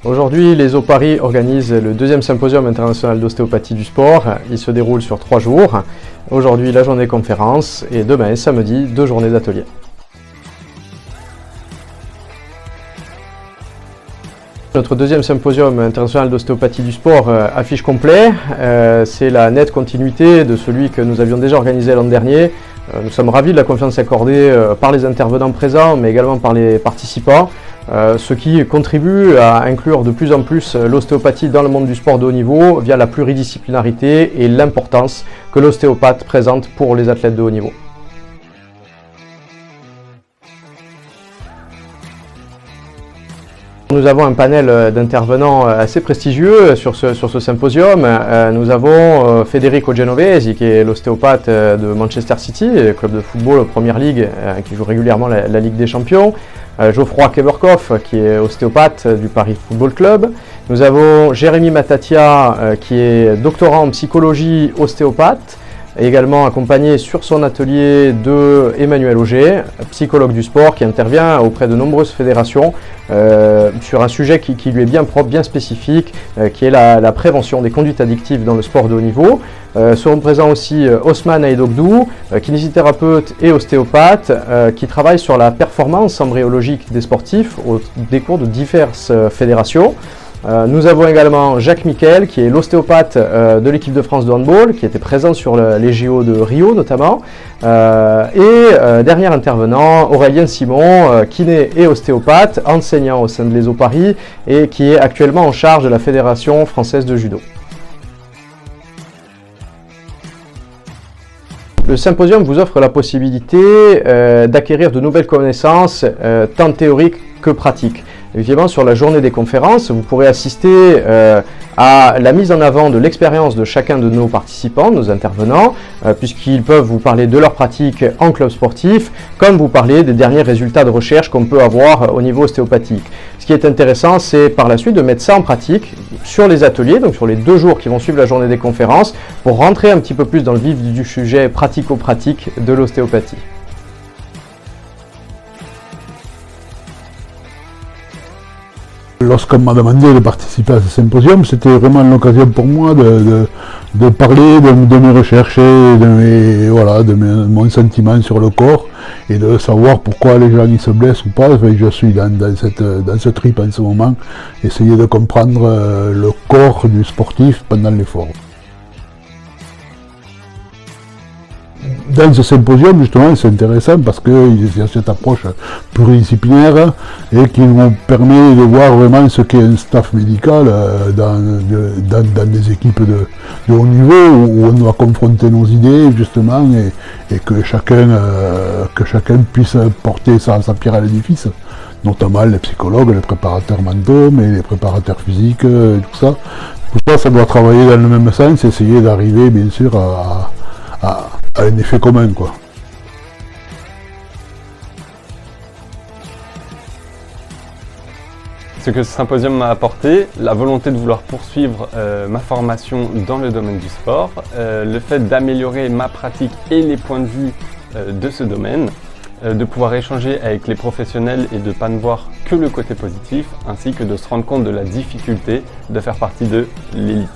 Aujourd'hui, les Paris organisent le deuxième symposium international d'ostéopathie du sport. Il se déroule sur 3 jours. Aujourd'hui, la journée conférence et demain, samedi, 2 journées d'atelier. Notre deuxième symposium international d'ostéopathie du sport affiche complet. C'est la nette continuité de celui que nous avions déjà organisé l'an dernier. Nous sommes ravis de la confiance accordée par les intervenants présents, mais également par les participants, ce qui contribue à inclure de plus en plus l'ostéopathie dans le monde du sport de haut niveau via la pluridisciplinarité et l'importance que l'ostéopathe présente pour les athlètes de haut niveau. Nous avons un panel d'intervenants assez prestigieux sur ce symposium. Nous avons Federico Genovesi, qui est l'ostéopathe de Manchester City, club de football Premier League, qui joue régulièrement la Ligue des Champions. Geoffroy Keberkoff, qui est ostéopathe du Paris Football Club. Nous avons Jérémy Matatia, qui est doctorant en psychologie ostéopathe, et également accompagné sur son atelier de Emmanuel Auger, psychologue du sport, qui intervient auprès de nombreuses fédérations sur un sujet qui lui est bien propre, bien spécifique, qui est la prévention des conduites addictives dans le sport de haut niveau. Seront présents aussi Osman Aïdogdou, kinésithérapeute et ostéopathe, qui travaille sur la performance embryologique des sportifs au décours de diverses fédérations. Nous avons également Jacques Miquel, qui est l'ostéopathe de l'équipe de France de handball, qui était présent sur les JO de Rio notamment. Dernier intervenant, Aurélien Simon, kiné et ostéopathe, enseignant au sein de l'ESO Paris et qui est actuellement en charge de la Fédération française de judo. Le symposium vous offre la possibilité d'acquérir de nouvelles connaissances, tant théoriques que pratiques. Évidemment, sur la journée des conférences, vous pourrez assister à la mise en avant de l'expérience de chacun de nos participants, nos intervenants, puisqu'ils peuvent vous parler de leur pratique en club sportif, comme vous parler des derniers résultats de recherche qu'on peut avoir au niveau ostéopathique. Ce qui est intéressant, c'est par la suite de mettre ça en pratique sur les ateliers, donc sur les 2 jours qui vont suivre la journée des conférences, pour rentrer un petit peu plus dans le vif du sujet pratico-pratique de l'ostéopathie. Lorsqu'on m'a demandé de participer à ce symposium, c'était vraiment l'occasion pour moi de parler de mes recherches et de mon sentiment sur le corps et de savoir pourquoi les gens ils se blessent ou pas. Enfin, je suis dans ce trip en ce moment, essayer de comprendre le corps du sportif pendant l'effort. Dans ce symposium, justement, c'est intéressant parce qu'il y a cette approche pluridisciplinaire et qui nous permet de voir vraiment ce qu'est un staff médical dans des équipes de haut niveau où on doit confronter nos idées, justement, et que chacun puisse porter sa pierre à l'édifice, notamment les psychologues, les préparateurs mentaux, mais les préparateurs physiques, tout ça. Tout ça, ça doit travailler dans le même sens, essayer d'arriver, bien sûr, à un effet commun, quoi. Ce que ce symposium m'a apporté, la volonté de vouloir poursuivre ma formation dans le domaine du sport, le fait d'améliorer ma pratique et les points de vue de ce domaine, de pouvoir échanger avec les professionnels et de ne pas ne voir que le côté positif, ainsi que de se rendre compte de la difficulté de faire partie de l'élite.